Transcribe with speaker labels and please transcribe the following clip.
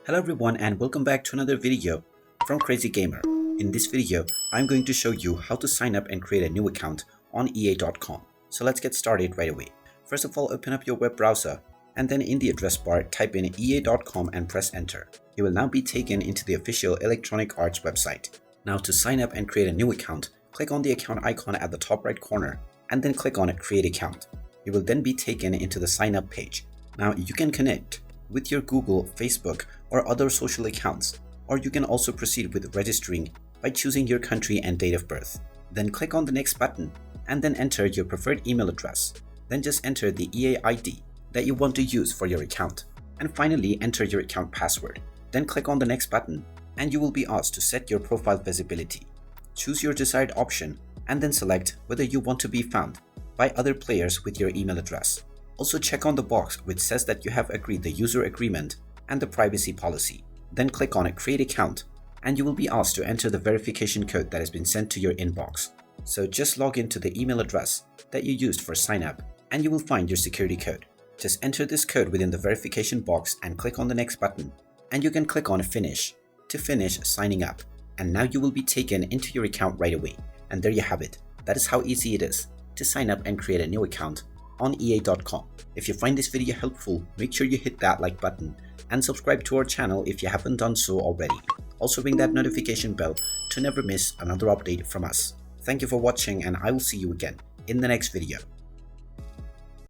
Speaker 1: Hello everyone and welcome back to another video from Crazy Gamer. In this video, I'm going to show you how to sign up and create a new account on EA.com. So let's get started right away. First of all, open up your web browser and then in the address bar type in EA.com and press enter. You will now be taken into the official Electronic Arts website. Now to sign up and create a new account, click on the account icon at the top right corner and then click on create account. You will then be taken into the sign up page. Now you can connect with your Google, Facebook or other social accounts, or you can also proceed with registering by choosing your country and date of birth. Then click on the next button and then enter your preferred email address. Then just enter the EA ID that you want to use for your account. And finally enter your account password. Then click on the next button and you will be asked to set your profile visibility. Choose your desired option and then select whether you want to be found by other players with your email address. Also check on the box which says that you have agreed the user agreement and the privacy policy. Then click on create account and you will be asked to enter the verification code that has been sent to your inbox. So just log into the email address that you used for sign up and you will find your security code. Just enter this code within the verification box and click on the next button and you can click on finish to finish signing up. And now you will be taken into your account right away. And there you have it. That is how easy it is to sign up and create a new account on EA.com. If you find this video helpful, make sure you hit that like button and subscribe to our channel if you haven't done so already. Also ring that notification bell to never miss another update from us. Thank you for watching and I will see you again in the next video.